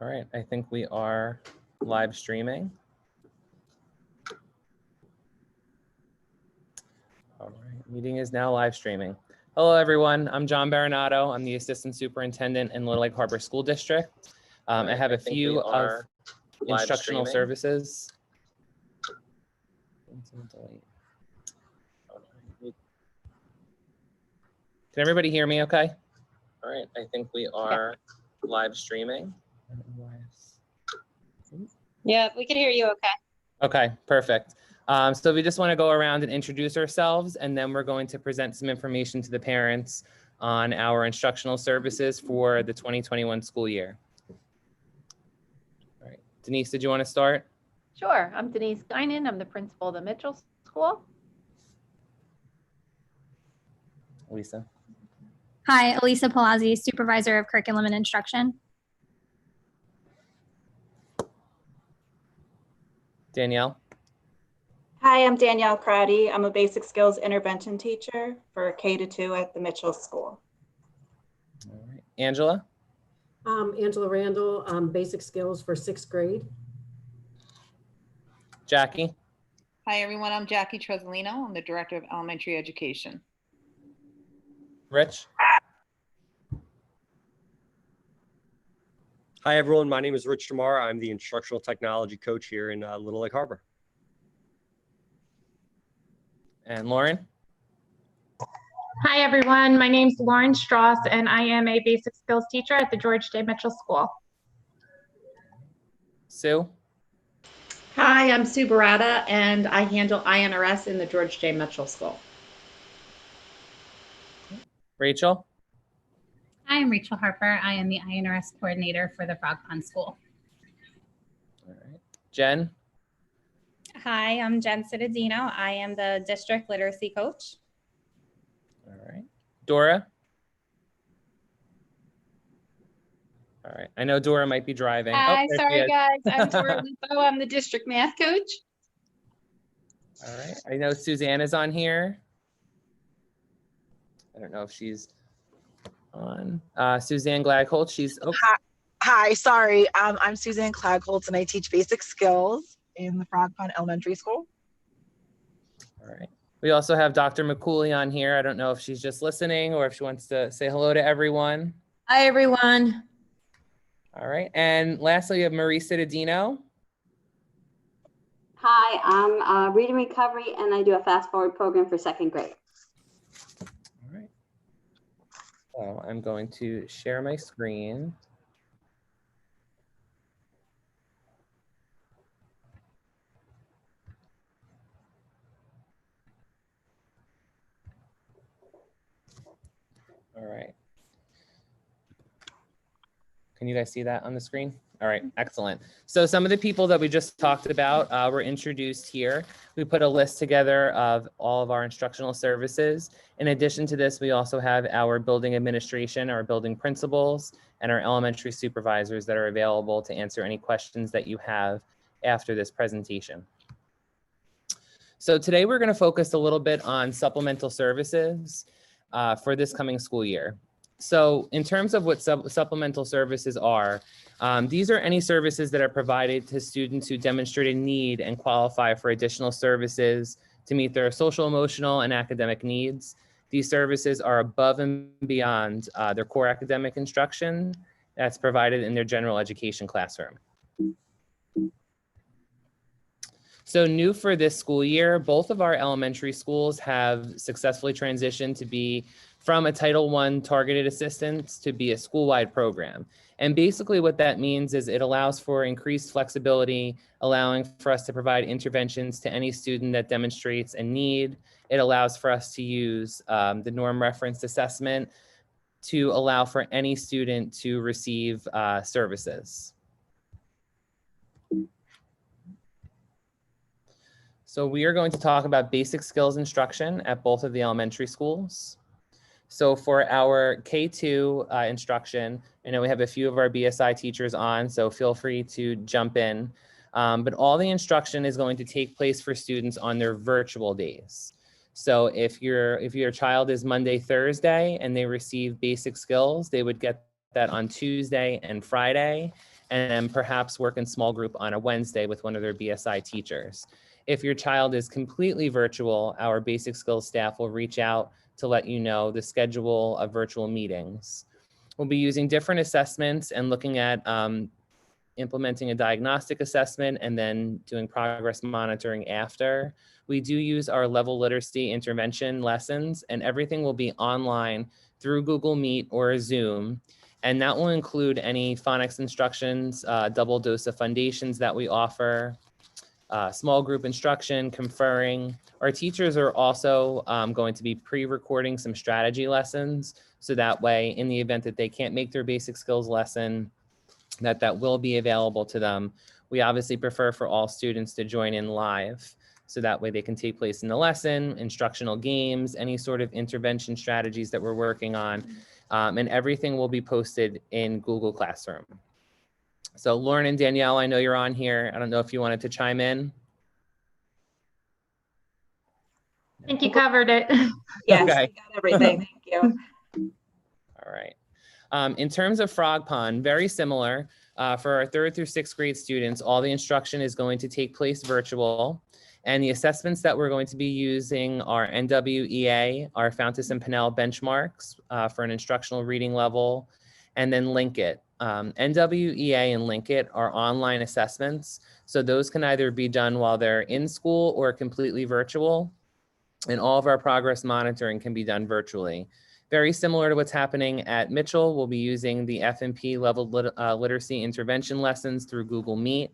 All right, I think we are live streaming. All right, meeting is now live streaming. Hello, everyone. I'm John Baronato. I'm the Assistant Superintendent in Little Lake Harbor School District. I have a few of instructional services. Can everybody hear me okay? All right, I think we are live streaming. Yeah, we can hear you okay. Okay, perfect. So we just want to go around and introduce ourselves, and then we're going to present some information to the parents on our instructional services for the 2021 school year. All right, Denise, did you want to start? Sure. I'm Denise Guinan. I'm the principal of the Mitchell School. Lisa. Hi, Elisa Palazzi, Supervisor of Curriculum and Instruction. Danielle. Hi, I'm Danielle Crowdy. I'm a basic skills intervention teacher for K-2 at the Mitchell School. All right. Angela. Angela Randall, basic skills for 6th grade. Jackie. Hi, everyone. I'm Jackie Tresolino. I'm the Director of Elementary Education. Rich. Hi, everyone. My name is Rich Tamar. I'm the instructional technology coach here in Little Lake Harbor. And Lauren. Hi, everyone. My name is Lauren Strauss, and I am a basic skills teacher at the George J. Mitchell School. Sue. Hi, I'm Sue Barata, and I handle INRS in the George J. Mitchell School. Rachel. Hi, I'm Rachel Harper. I am the INRS coordinator for the Frog Pond School. All right. Jen. Hi, I'm Jen Cittadino. I am the district literacy coach. All right. Dora. All right. I know Dora might be driving. Hi, there she sorry is. guys. I'm Dora Lupo. I'm the district math coach. All right. I know Suzanne is on here. I don't know if she's on. Suzanne Glagholt. She's. Oh. Hi. Sorry. I'm Suzanne Glagholt, and I teach basic skills in the Frog Pond Elementary School. All right. We also have Dr. McCooley on here. I don't know if she's just listening or if she wants to say hello to everyone. Hi, everyone. All right. And lastly, we have Marie Cittadino. Hi, I'm Reading Recovery, and I do a fast forward program for 2nd grade. All right. So I'm going to share my screen. All right. Can you guys see that on the screen? All right, excellent. So some of the people that we just talked about were introduced here. We put a list together of all of our instructional services. In addition to this, we also have our building administration, our building principals, and our elementary supervisors that are available to answer any questions that you have after this presentation. So today we're going to focus a little bit on supplemental services for this coming school year. So in terms of what supplemental services are, these are any services that are provided to students who demonstrate a need and qualify for additional services to meet their social, emotional, and academic needs. These services are above and beyond their core academic instruction that's provided in their general education classroom. So new for this school year, both of our elementary schools have successfully transitioned to be from a Title I targeted assistance to be a school-wide program. And basically what that means is it allows for increased flexibility, allowing for us to provide interventions to any student that demonstrates a need. It allows for us to use the norm referenced assessment to allow for any student to receive services. So we are going to talk about basic skills instruction at both of the elementary schools. So for our K-2 instruction, I know we have a few of our BSI teachers on, so feel free to jump in. But all the instruction is going to take place for students on their virtual days. So if your child is Monday, Thursday, and they receive basic skills, they would get that on Tuesday and Friday. and then perhaps work in small group on a Wednesday with one of their BSI teachers. If your child is completely virtual, our basic skills staff will reach out to let you know the schedule of virtual meetings. We'll be using different assessments and looking at implementing a diagnostic assessment and then doing progress monitoring after. We do use our level literacy intervention lessons, and everything will be online through Google Meet or Zoom. And that will include any phonics instructions, double dose of foundations that we offer, small group instruction, conferring. Our teachers are also going to be pre-recording some strategy lessons. So that way, in the event that they can't make their basic skills lesson, that will be available to them. We obviously prefer for all students to join in live. So that way they can take place in the lesson, instructional games, any sort of intervention strategies that we're working on. And everything will be posted in Google Classroom. So Lauren and Danielle, I know you're on here. I don't know if you wanted to chime in. I think you covered it. Yes, Okay. we got everything. Thank you. All right. In terms of Frog Pond, very similar. For our 3rd through 6th grade students, all the instruction is going to take place virtual. And the assessments that we're going to be using are NWEA, our Fountas and Pinnell benchmarks for an instructional reading level, and then Linkit. NWEA and Linkit are online assessments. So those can either be done while they're in school or completely virtual. And all of our progress monitoring can be done virtually. Very similar to what's happening at Mitchell, we'll be using the F&P level literacy intervention lessons through Google Meet.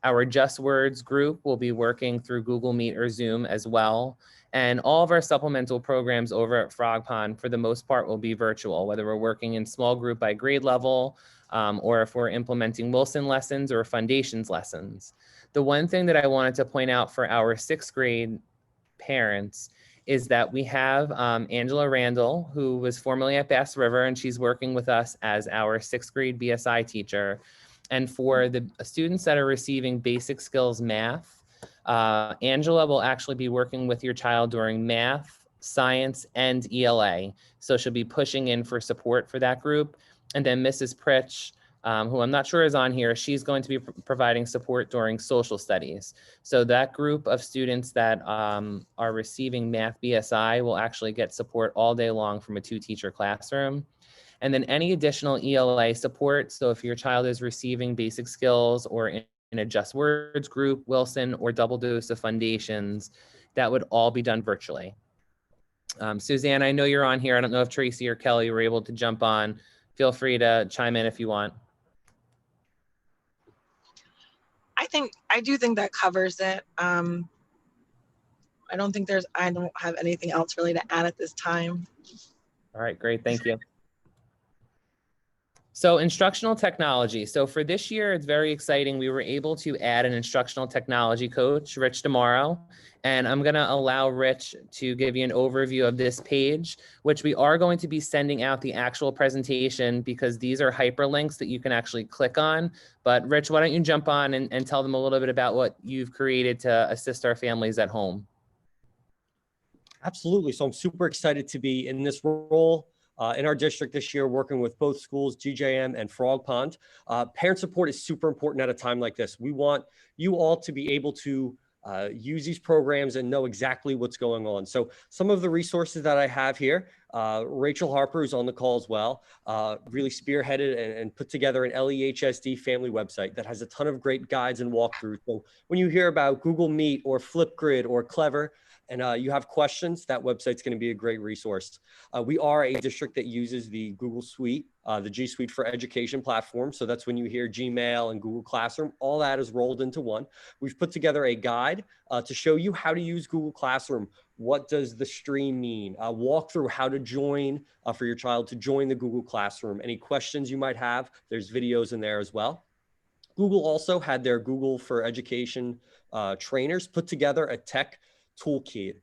Our Just Words group will be working through Google Meet or Zoom as well. And all of our supplemental programs over at Frog Pond, for the most part, will be virtual, whether we're working in small group by grade level, or if we're implementing Wilson lessons or foundations lessons. The one thing that I wanted to point out for our 6th grade parents is that we have Angela Randall, who was formerly at Bass River, and she's working with us as our 6th grade BSI teacher. And for the students that are receiving basic skills math, Angela will actually be working with your child during math, science, and ELA. So she'll be pushing in for support for that group. And then Mrs. Pritch, who I'm not sure is on here, she's going to be providing support during social studies. So that group of students that are receiving math BSI will actually get support all day long from a 2-teacher classroom. And then any additional ELA support, so if your child is receiving basic skills or in a Just Words group, Wilson, or double dose of foundations, that would all be done virtually. Suzanne, I know you're on here. I don't know if Tracy or Kelly were able to jump on. Feel free to chime in if you want. I do think that covers it. I don't have anything else really to add at this time. All right, great, thank you. So instructional technology. So for this year, it's very exciting. We were able to add an instructional technology coach, Rich Demaro, and I'm gonna allow Rich to give you an overview of this page, which we are going to be sending out the actual presentation because these are hyperlinks that you can actually click on. But Rich, why don't you jump on and tell them a little bit about what you've created to assist our families at home. Absolutely. So I'm super excited to be in this role. In our district this year, working with both schools, GJM and Frog Pond. Parent support is super important at a time like this. We want you all to be able to use these programs and know exactly what's going on. So some of the resources that I have here, Rachel Harper, who's on the call as well, really spearheaded and put together an LEHSD family website that has a ton of great guides and walkthroughs. So when you hear about Google Meet or Flipgrid or Clever, and you have questions, that website's going to be a great resource. We are a district that uses the Google Suite, the G Suite for Education platform. So that's when you hear Gmail and Google Classroom, all that is rolled into one. We've put together a guide to show you how to use Google Classroom. What does the stream mean? Walk through how to join for your child to join the Google Classroom. Any questions you might have, there's videos in there as well. Google also had their Google for Education trainers put together a tech toolkit,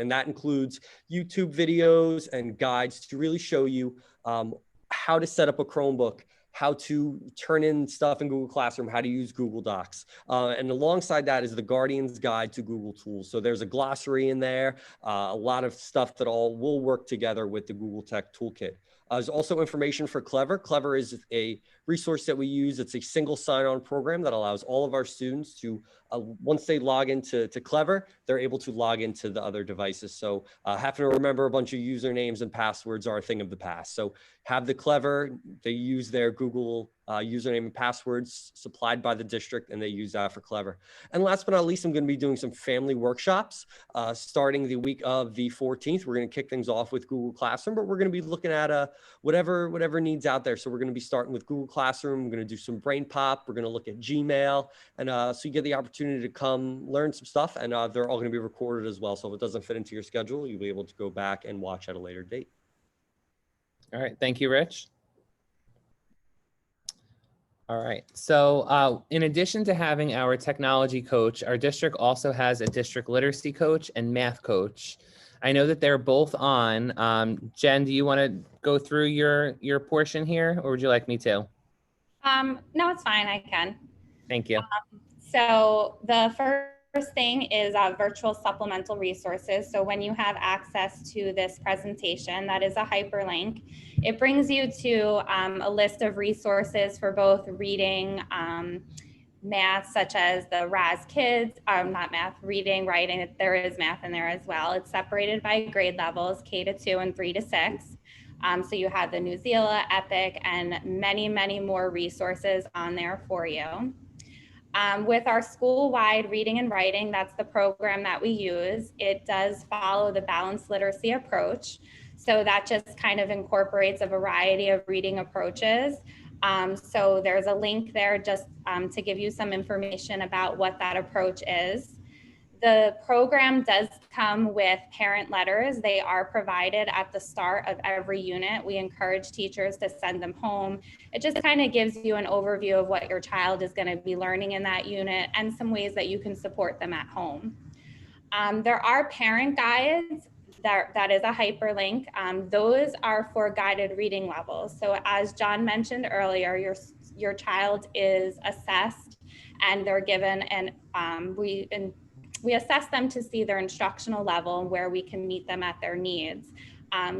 and that includes YouTube videos and guides to really show you how to set up a Chromebook, how to turn in stuff in Google Classroom, how to use Google Docs. And alongside that is the Guardian's Guide to Google Tools. So there's a glossary in there, a lot of stuff that all will work together with the Google Tech Toolkit. There's also information for Clever. Clever is a resource that we use. It's a single sign-on program that allows all of our students to, once they log into Clever, they're able to log into the other devices. So having to remember a bunch of usernames and passwords are a thing of the past. So have the Clever, they use their Google username and passwords supplied by the district, and they use that for Clever. And last but not least, I'm going to be doing some family workshops starting the week of the 14th. We're going to kick things off with Google Classroom, but we're going to be looking at whatever needs out there. So we're going to be starting with Google Classroom. We're going to do some Brain Pop. We're going to look at Gmail. And so you get the opportunity to come learn some stuff, and they're all going to be recorded as well. So if it doesn't fit into your schedule, you'll be able to go back and watch at a later date. All right, thank you, Rich. All right, so in addition to having our technology coach, our district also has a district literacy coach and math coach. I know that they're both on. Jen, do you want to go through your portion here, or would you like me to? No, it's fine, I can. Thank you. So the first thing is virtual supplemental resources. So when you have access to this presentation, that is a hyperlink. It brings you to a list of resources for both reading, math, such as the RAS Kids, not math, reading, writing. There is math in there as well. It's separated by grade levels, K-2 and 3-6. So you have the New Zealand, EPIC, and many, many more resources on there for you. With our school-wide reading and writing, that's the program that we use. It does follow the balanced literacy approach. So that just kind of incorporates a variety of reading approaches. So there's a link there just to give you some information about what that approach is. The program does come with parent letters. They are provided at the start of every unit. We encourage teachers to send them home. It just kind of gives you an overview of what your child is going to be learning in that unit and some ways that you can support them at home. There are parent guides. That is a hyperlink. Those are for guided reading levels. So as John mentioned earlier, your child is assessed and they're given, and we assess them to see their instructional level and where we can meet them at their needs.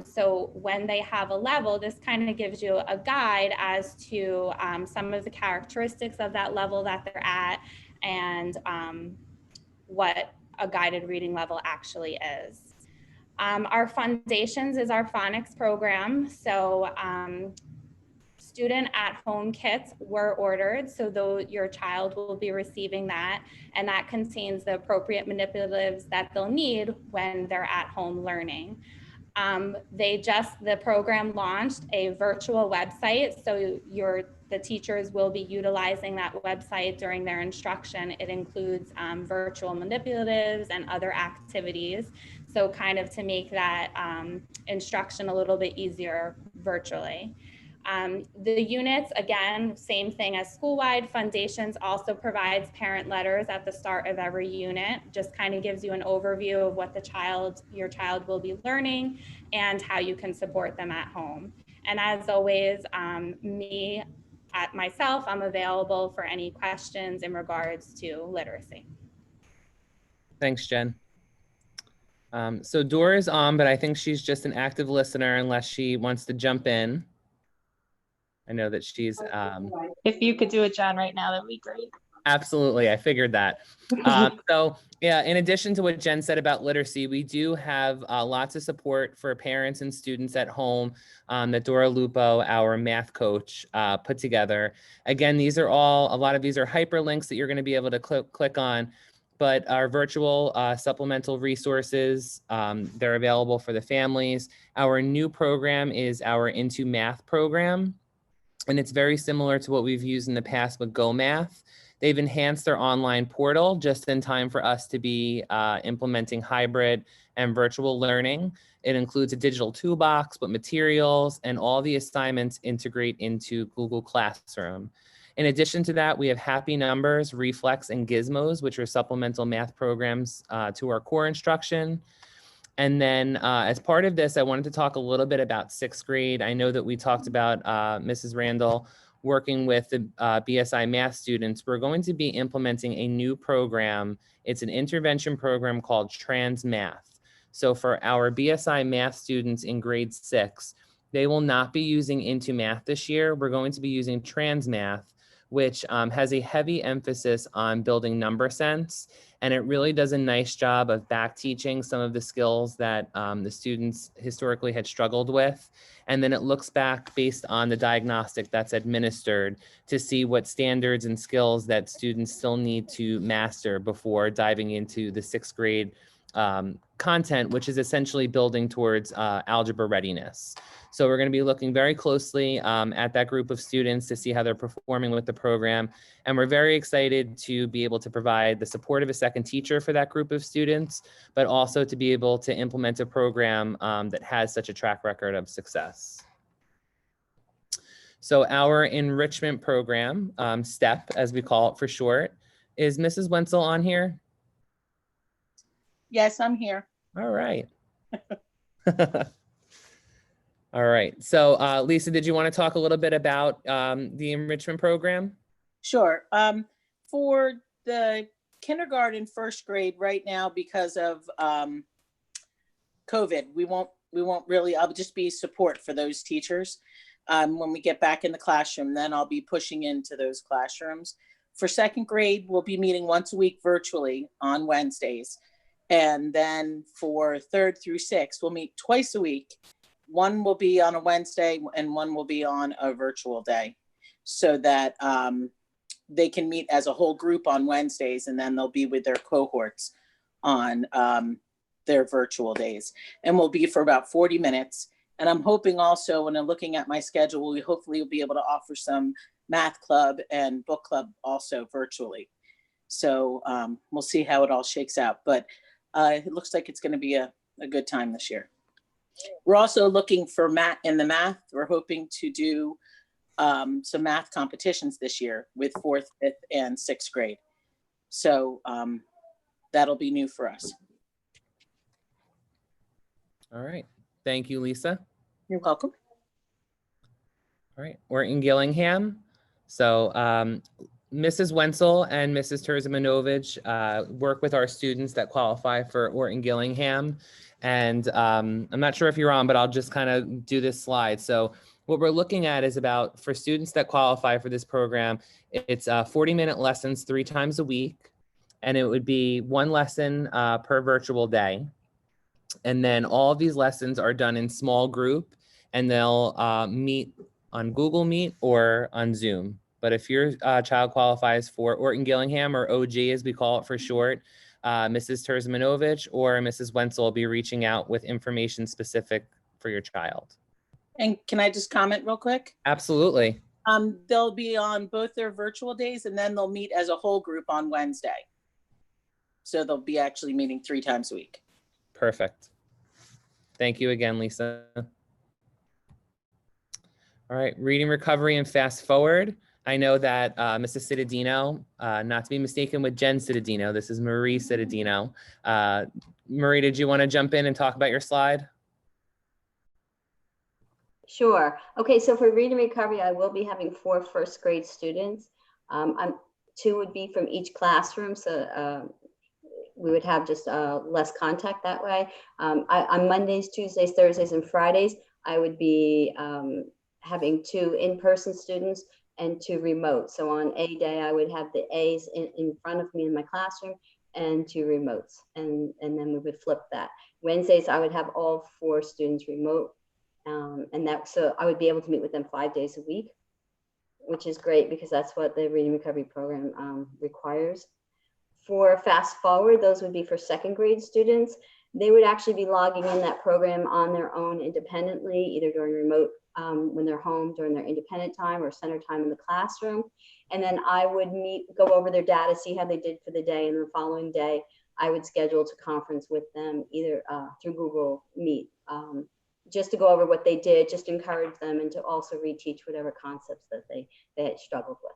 So when they have a level, this kind of gives you a guide as to some of the characteristics of that level that they're at and what a guided reading level actually is. Our Foundations is our phonics program. So student at home kits were ordered. So though your child will be receiving that, and that contains the appropriate manipulatives that they'll need when they're at home learning. The program launched a virtual website. So the teachers will be utilizing that website during their instruction. It includes virtual manipulatives and other activities. So kind of to make that instruction a little bit easier virtually. The units, again, same thing as school-wide. Foundations also provides parent letters at the start of every unit, just kind of gives you an overview of what your child will be learning and how you can support them at home. And as always, myself, I'm available for any questions in regards to literacy. Thanks, Jen. So Dora is on, but I think she's just an active listener unless she wants to jump in. I know that she's... If you could do it, John, right now, that'd be great. Absolutely, I figured that. So yeah, in addition to what Jen said about literacy, we do have lots of support for parents and students at home that Dora Lupo, our math coach, put together. Again, a lot of these are hyperlinks that you're going to be able to click on, but our virtual supplemental resources, they're available for the families. Our new program is our Into Math program. And it's very similar to what we've used in the past with Go Math. They've enhanced their online portal just in time for us to be implementing hybrid and virtual learning. It includes a digital toolbox with materials, and all the assignments integrate into Google Classroom. In addition to that, we have Happy Numbers, Reflex, and Gizmos, which are supplemental math programs to our core instruction. And then as part of this, I wanted to talk a little bit about 6th grade. I know that we talked about, Mrs. Randall, working with the BSI math students, we're going to be implementing a new program. It's an intervention program called Trans Math. So for our BSI math students in grade 6, they will not be using Into Math this year. We're going to be using Trans Math, which has a heavy emphasis on building number sense. And it really does a nice job of back teaching some of the skills that the students historically had struggled with. And then it looks back based on the diagnostic that's administered to see what standards and skills that students still need to master before diving into the 6th grade content, which is essentially building towards algebra readiness. So we're going to be looking very closely at that group of students to see how they're performing with the program. And we're very excited to be able to provide the support of a second teacher for that group of students, but also to be able to implement a program that has such a track record of success. So our enrichment program, STEP, as we call it for short, is Mrs. Wenzel on here? Yes, I'm here. All right. All right. So Lisa, did you want to talk a little bit about the enrichment program? Sure. For the kindergarten, 1st grade right now, because of COVID, we won't really, I'll just be support for those teachers. When we get back in the classroom, then I'll be pushing into those classrooms. For 2nd grade, we'll be meeting once a week virtually on Wednesdays. And then for 3rd through 6th, we'll meet twice a week. One will be on a Wednesday and one will be on a virtual day, so that they can meet as a whole group on Wednesdays, and then they'll be with their cohorts on their virtual days. And we'll be for about 40 minutes. And I'm hoping also, when I'm looking at my schedule, we hopefully will be able to offer some math club and book club also virtually. So we'll see how it all shakes out. But it looks like it's going to be a good time this year. We're also looking for in the math. We're hoping to do some math competitions this year with 4th, 5th, and 6th grade. So that'll be new for us. All right. Thank you, Lisa. You're welcome. All right. We're in Gillingham. So Mrs. Wenzel and Mrs. Terzmanovich work with our students that qualify for Orton Gillingham. And I'm not sure if you're on, but I'll just kind of do this slide. So what we're looking at is about, for students that qualify for this program, it's 40-minute lessons 3 times a week. And it would be 1 lesson per virtual day. And then all of these lessons are done in small group, and they'll meet on Google Meet or on Zoom. But if your child qualifies for Orton Gillingham, or OG as we call it for short, Mrs. Terzmanovich or Mrs. Wenzel will be reaching out with information specific for your child. And can I just comment real quick? Absolutely. They'll be on both their virtual days, and then they'll meet as a whole group on Wednesday. So they'll be actually meeting 3 times a week. Perfect. Thank you again, Lisa. All right, reading recovery and fast forward. I know that Mrs. Cittadino, not to be mistaken with Jen Cittadino, this is Marie Cittadino. Marie, did you want to jump in and talk about your slide? Sure. Okay, so for reading recovery, I will be having 4 1st grade students. 2 would be from each classroom, so we would have just less contact that way. On Mondays, Tuesdays, Thursdays, and Fridays, I would be having 2 in-person students and 2 remote. So on A day, I would have the A's in front of me in my classroom and 2 remotes. And then we would flip that. Wednesdays, I would have all 4 students remote. So I would be able to meet with them 5 days a week, which is great because that's what the reading recovery program requires. For fast forward, those would be for 2nd grade students. They would actually be logging in that program on their own independently, either during remote when they're home during their independent time or center time in the classroom. And then I would go over their data, see how they did for the day, and the following day, I would schedule to conference with them either through Google Meet, just to go over what they did, just encourage them, and to also reteach whatever concepts that they had struggled with.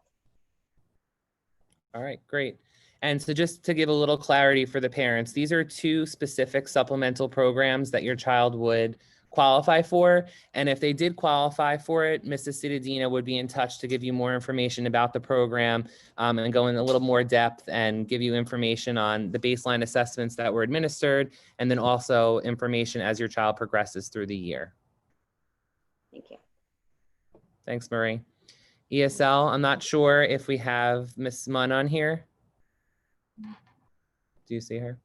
All right, great. And so just to give a little clarity for the parents, these are 2 specific supplemental programs that your child would qualify for. And if they did qualify for it, Mrs. Citadina would be in touch to give you more information about the program and go in a little more depth and give you information on the baseline assessments that were administered, and then also information as your child progresses through the year. Thank you. Thanks, Marie. ESL, I'm not sure if we have Miss Munn on here. Do you see her?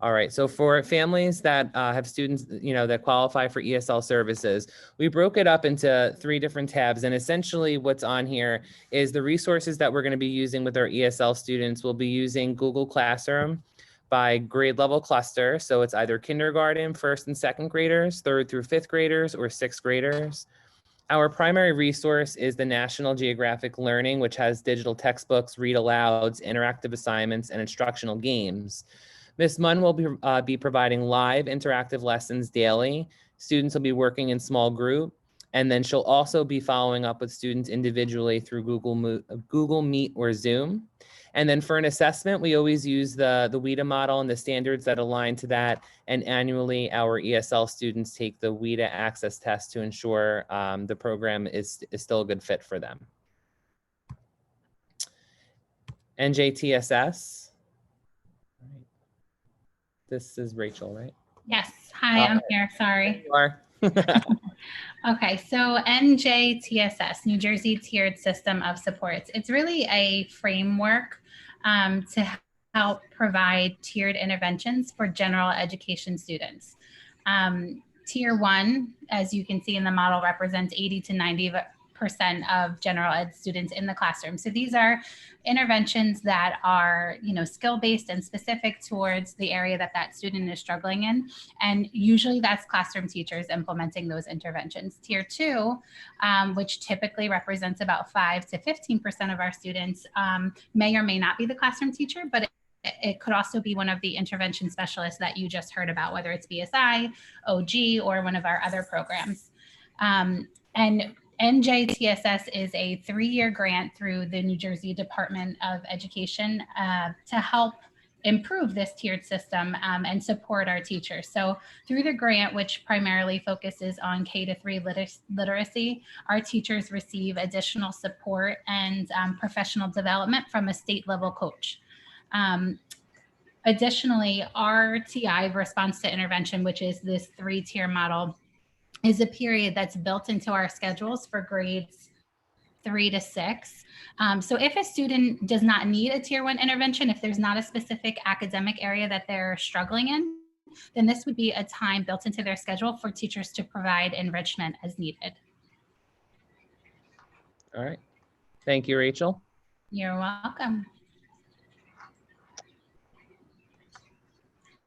All right, so for families that have students, that qualify for ESL services, we broke it up into 3 different tabs. And essentially what's on here is the resources that we're going to be using with our ESL students. We'll be using Google Classroom by grade level cluster. So it's either kindergarten, 1st and 2nd graders, 3rd through 5th graders, or 6th graders. Our primary resource is the National Geographic Learning, which has digital textbooks, read alouds, interactive assignments, and instructional games. Ms. Munn will be providing live interactive lessons daily. Students will be working in small group, and then she'll also be following up with students individually through Google Meet or Zoom. And then for an assessment, we always use the WIDA model and the standards that align to that. And annually, our ESL students take the WIDA access test to ensure the program is still a good fit for them. NJTSS. This is Rachel, right? Yes. Hi, I'm here. Sorry. You are. Okay, so NJTSS, New Jersey Tiered System of Supports. It's really a framework to help provide tiered interventions for general education students. Tier 1, as you can see in the model, represents 80 to 90% of general ed students in the classroom. So these are interventions that are, skill-based and specific towards the area that student is struggling in. And usually that's classroom teachers implementing those interventions. Tier 2, which typically represents about 5 to 15% of our students, may or may not be the classroom teacher, but it could also be one of the intervention specialists that you just heard about, whether it's BSI, OG, or one of our other programs. And NJTSS is a 3-year grant through the New Jersey Department of Education to help improve this tiered system and support our teachers. So through the grant, which primarily focuses on K-3 literacy, our teachers receive additional support and professional development from a state level coach. Additionally, RTI, response to intervention, which is this 3-tier model, is a period that's built into our schedules for grades 3 to 6. So if a student does not need a tier 1 intervention, if there's not a specific academic area that they're struggling in, then this would be a time built into their schedule for teachers to provide enrichment as needed. All right. Thank you, Rachel. You're welcome.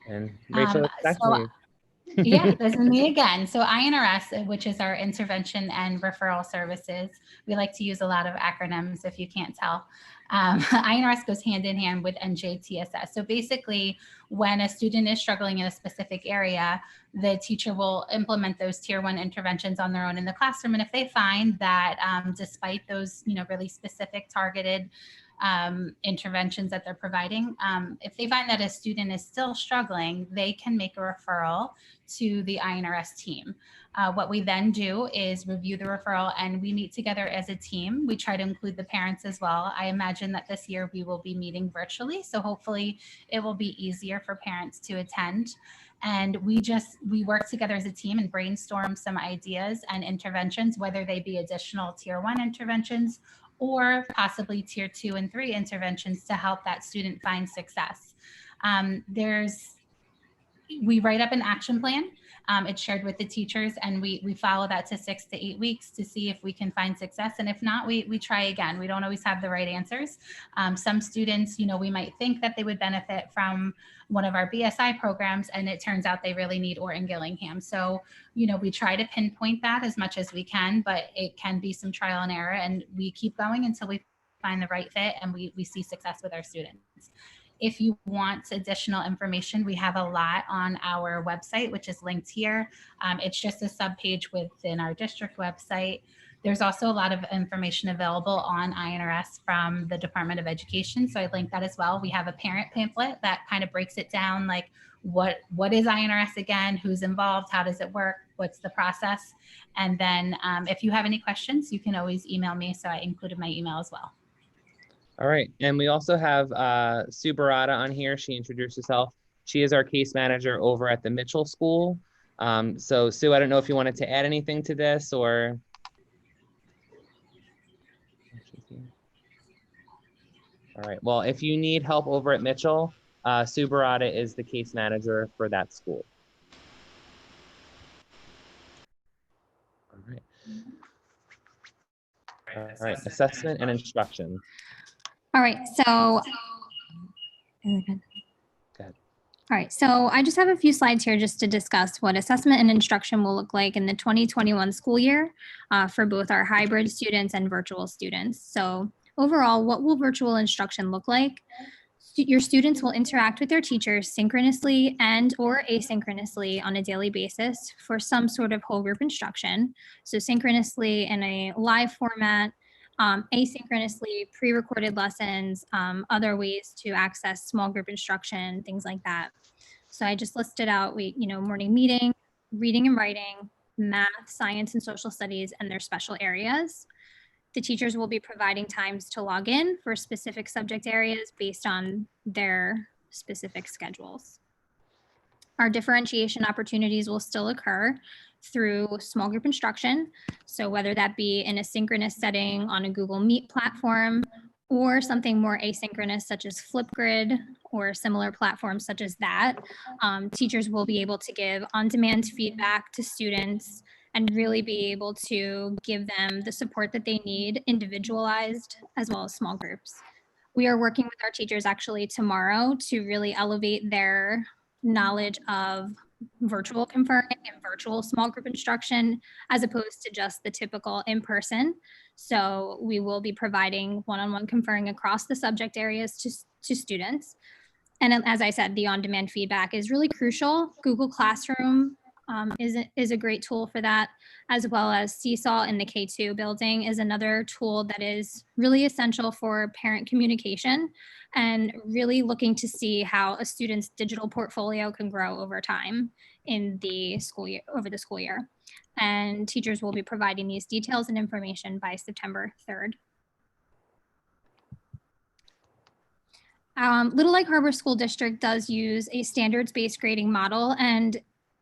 And Rachel, it's back to you. Yeah, this is me again. So INRS, which is our intervention and referral services. We like to use a lot of acronyms if you can't tell. INRS goes hand in hand with NJTSS. So basically, when a student is struggling in a specific area, the teacher will implement those tier 1 interventions on their own in the classroom. And if they find that despite those, really specific targeted interventions that they're providing, if they find that a student is still struggling, they can make a referral to the INRS team. What we then do is review the referral, and we meet together as a team. We try to include the parents as well. I imagine that this year we will be meeting virtually, so hopefully it will be easier for parents to attend. And we work together as a team and brainstorm some ideas and interventions, whether they be additional tier 1 interventions or possibly tier 2 and 3 interventions to help that student find success. We write up an action plan. It's shared with the teachers, and we follow that to 6 to 8 weeks to see if we can find success. And if not, we try again. We don't always have the right answers. Some students, we might think that they would benefit from one of our BSI programs, and it turns out they really need Orton Gillingham. So, we try to pinpoint that as much as we can, but it can be some trial and error, and we keep going until we find the right fit and we see success with our students. If you want additional information, we have a lot on our website, which is linked here. It's just a subpage within our district website. There's also a lot of information available on INRS from the Department of Education, so I linked that as well. We have a parent pamphlet that kind of breaks it down, like what is INRS again, who's involved, how does it work. what's the process. And then if you have any questions, you can always email me. So I included my email as well. All right, and we also have Sue Barada on here. She introduced herself. She is our case manager over at the Mitchell School. So Sue, I don't know if you wanted to add anything to this or. All right, well, if you need help over at Mitchell, Sue Barada is the case manager for that school. All right. All right, assessment and instruction. All right, so. All right, so I just have a few slides here just to discuss what assessment and instruction will look like in the 2021 school year for both our hybrid students and virtual students. So overall, what will virtual instruction look like? Your students will interact with their teachers synchronously and or asynchronously on a daily basis for some sort of whole group instruction. So synchronously in a live format, asynchronously pre-recorded lessons, other ways to access small group instruction, things like that. So I just listed out, morning meeting, reading and writing, math, science, and social studies, and their special areas. The teachers will be providing times to log in for specific subject areas based on their specific schedules. Our differentiation opportunities will still occur through small group instruction. So whether that be in a synchronous setting on a Google Meet platform or something more asynchronous such as Flipgrid or similar platforms such as that, teachers will be able to give on-demand feedback to students and really be able to give them the support that they need, individualized as well as small groups. We are working with our teachers actually tomorrow to really elevate their knowledge of virtual conferring and virtual small group instruction as opposed to just the typical in-person. So we will be providing one-on-one conferring across the subject areas to students. And as I said, the on-demand feedback is really crucial. Google Classroom is a great tool for that, as well as Seesaw in the K2 building is another tool that is really essential for parent communication and really looking to see how a student's digital portfolio can grow over time in the school year, over the school year. And teachers will be providing these details and information by September 3rd. Little Lake Harbor School District does use a standards-based grading model, and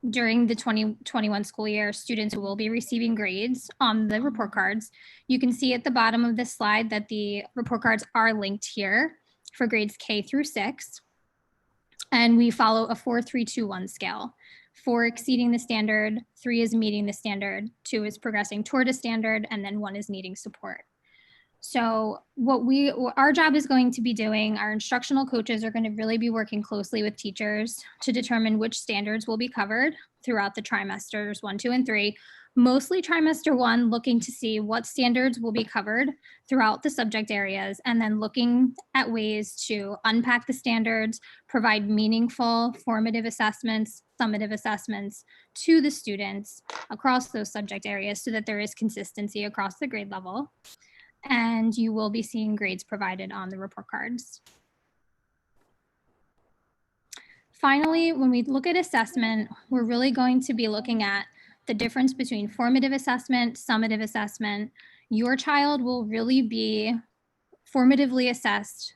during the 2021 school year, students will be receiving grades on the report cards. You can see at the bottom of this slide that the report cards are linked here for grades K through 6. And we follow a 4-3-2-1 scale. 4 exceeding the standard, 3 is meeting the standard, 2 is progressing toward a standard, and then 1 is needing support. So our job is going to be doing, our instructional coaches are going to really be working closely with teachers to determine which standards will be covered throughout the trimesters 1, 2, and 3. Mostly trimester 1, looking to see what standards will be covered throughout the subject areas, and then looking at ways to unpack the standards, provide meaningful formative assessments, summative assessments to the students across those subject areas so that there is consistency across the grade level. And you will be seeing grades provided on the report cards. Finally, when we look at assessment, we're really going to be looking at the difference between formative assessment, summative assessment. Your child will really be formatively assessed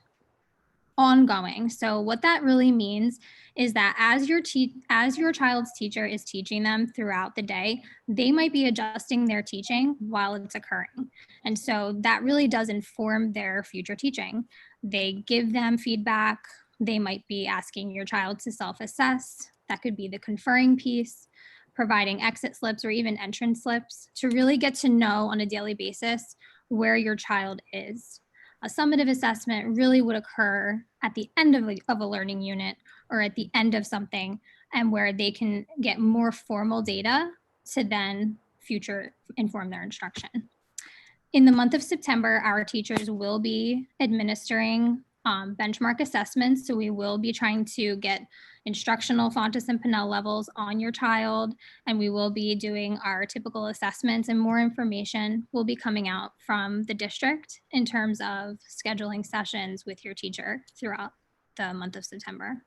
ongoing. So what that really means is that as your child's teacher is teaching them throughout the day, they might be adjusting their teaching while it's occurring. And so that really does inform their future teaching. They give them feedback. They might be asking your child to self-assess. That could be the conferring piece, providing exit slips or even entrance slips to really get to know on a daily basis where your child is. A summative assessment really would occur at the end of a learning unit or at the end of something, and where they can get more formal data to then future inform their instruction. In the month of September, our teachers will be administering benchmark assessments. So we will be trying to get instructional Fontes and Pinnell levels on your child, and we will be doing our typical assessments, and more information will be coming out from the district in terms of scheduling sessions with your teacher throughout the month of September.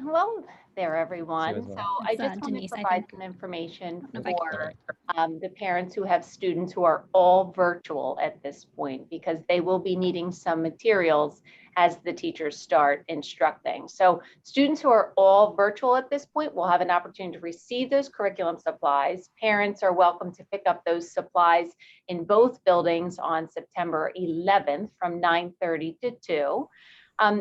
Hello there, everyone. well. So I It's, just want Denise, to I provide think. some information know if I can- for the parents who have students who are all virtual at this point, because they will be needing some materials as the teachers start instructing. So students who are all virtual at this point will have an opportunity to receive those curriculum supplies. Parents are welcome to pick up those supplies in both buildings on September 11th from 9:30 to 2.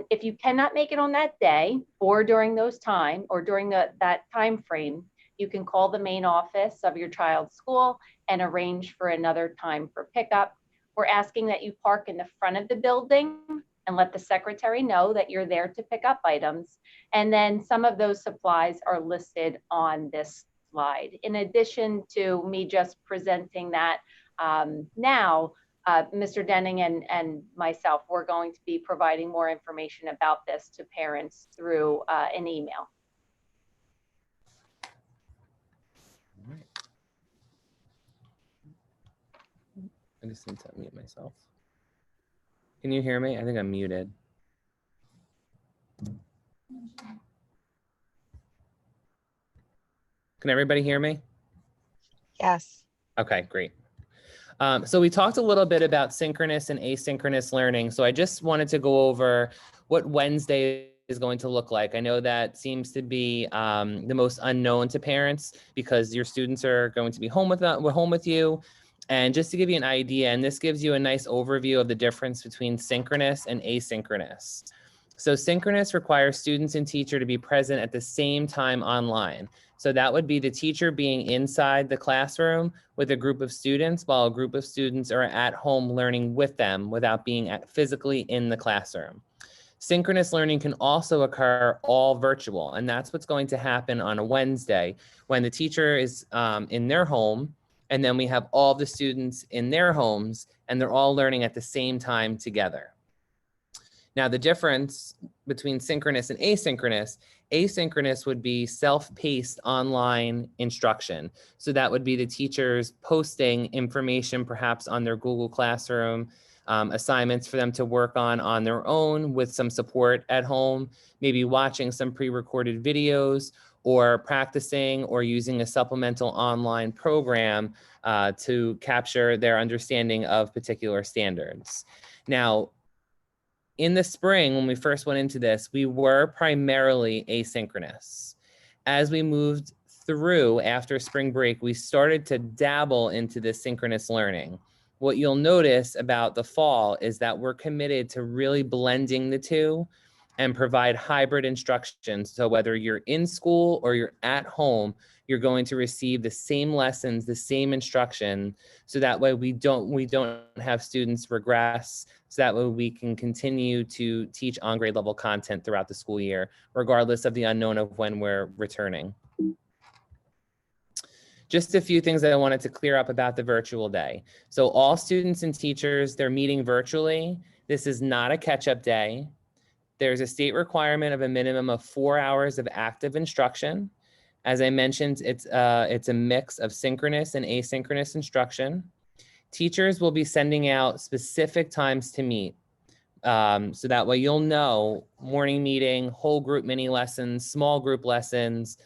If you cannot make it on that day or during those time or during that time frame, you can call the main office of your child's school and arrange for another time for pickup. We're asking that you park in the front of the building and let the secretary know that you're there to pick up items. And then some of those supplies are listed on this slide. In addition to me just presenting that now, Mr. Denning and myself, we're going to be providing more information about this to parents through an email. I just need to unmute myself. Can you hear me? I think I'm muted. Can everybody hear me? Yes. Okay, great. So we talked a little bit about synchronous and asynchronous learning. So I just wanted to go over what Wednesday is going to look like. I know that seems to be the most unknown to parents because your students are going to be home with you. And just to give you an idea, and this gives you a nice overview of the difference between synchronous and asynchronous. So synchronous requires students and teacher to be present at the same time online. So that would be the teacher being inside the classroom with a group of students while a group of students are at home learning with them without being physically in the classroom. Synchronous learning can also occur all virtual, and that's what's going to happen on a Wednesday when the teacher is in their home, and then we have all the students in their homes, and they're all learning at the same time together. Now, the difference between synchronous and asynchronous would be self-paced online instruction. So that would be the teachers posting information perhaps on their Google Classroom, assignments for them to work on their own with some support at home, maybe watching some pre-recorded videos or practicing or using a supplemental online program to capture their understanding of particular standards. Now, in the spring, when we first went into this, we were primarily asynchronous. As we moved through after spring break, we started to dabble into this synchronous learning. What you'll notice about the fall is that we're committed to really blending the two and provide hybrid instruction. So whether you're in school or you're at home, you're going to receive the same lessons, the same instruction. So that way we don't have students regress. So that way we can continue to teach on grade level content throughout the school year, regardless of the unknown of when we're returning. Just a few things that I wanted to clear up about the virtual day. So all students and teachers, they're meeting virtually. This is not a catch-up day. There's a state requirement of a minimum of 4 hours of active instruction. As I mentioned, it's a mix of synchronous and asynchronous instruction. Teachers will be sending out specific times to meet. So that way you'll know morning meeting, whole group mini lessons, small group lessons.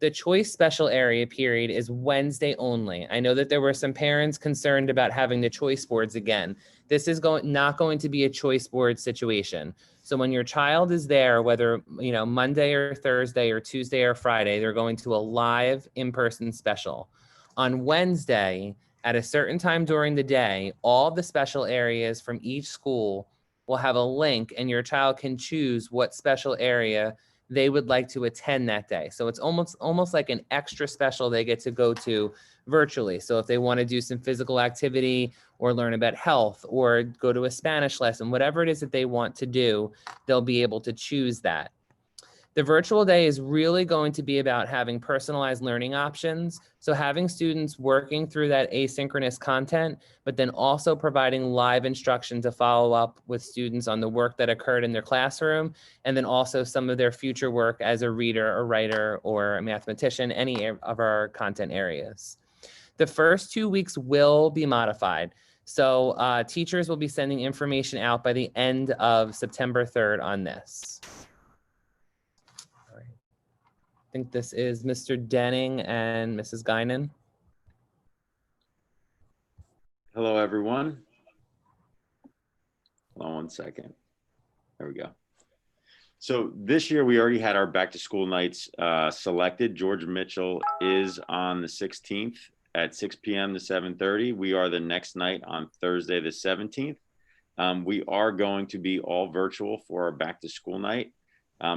The choice special area period is Wednesday only. I know that there were some parents concerned about having the choice boards again. This is not going to be a choice board situation. So when your child is there, whether Monday or Thursday or Tuesday or Friday, they're going to a live in-person special. On Wednesday, at a certain time during the day, all the special areas from each school will have a link and your child can choose what special area they would like to attend that day. So it's almost like an extra special they get to go to virtually. So if they want to do some physical activity or learn about health or go to a Spanish lesson, whatever it is that they want to do, they'll be able to choose that. The virtual day is really going to be about having personalized learning options. So having students working through that asynchronous content, but then also providing live instruction to follow up with students on the work that occurred in their classroom, and then also some of their future work as a reader, a writer, or a mathematician, any of our content areas. The first 2 weeks will be modified. So teachers will be sending information out by the end of September 3rd on this. think this is Mr. Denning and Mrs. Guinan. Hello, everyone. Hold on one second. There we go. So this year we already had our back to school nights selected. George Mitchell is on the 16th at 6 p.m. to 7:30. We are the next night on Thursday, the 17th. We are going to be all virtual for our back to school night.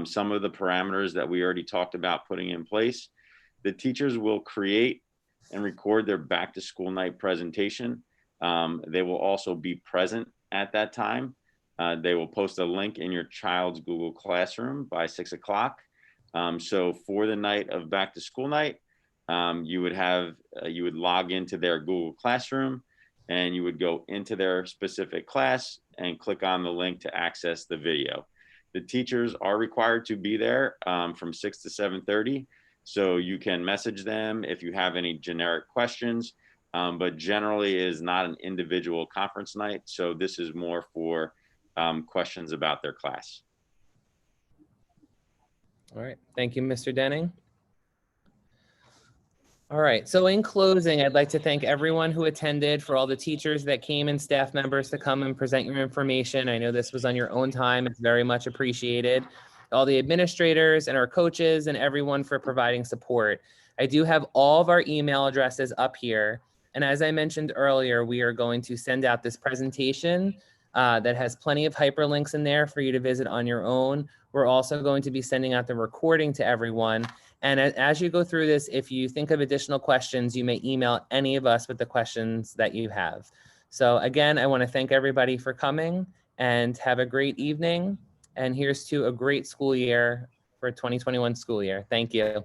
Some of the parameters that we already talked about putting in place. The teachers will create and record their back to school night presentation. They will also be present at that time. They will post a link in your child's Google Classroom by 6 o'clock. So for the night of back to school night, you would log into their Google Classroom and you would go into their specific class and click on the link to access the video. The teachers are required to be there from 6 to 7:30. So you can message them if you have any generic questions, but generally it is not an individual conference night. So this is more for questions about their class. All right, thank you, Mr. Denning. All right, so in closing, I'd like to thank everyone who attended, for all the teachers that came and staff members to come and present your information. I know this was on your own time. It's very much appreciated. All the administrators and our coaches and everyone for providing support. I do have all of our email addresses up here. And as I mentioned earlier, we are going to send out this presentation that has plenty of hyperlinks in there for you to visit on your own. We're also going to be sending out the recording to everyone. And as you go through this, if you think of additional questions, you may email any of us with the questions that you have. So again, I want to thank everybody for coming and have a great evening. And here's to a great school year for 2021 school year. Thank you.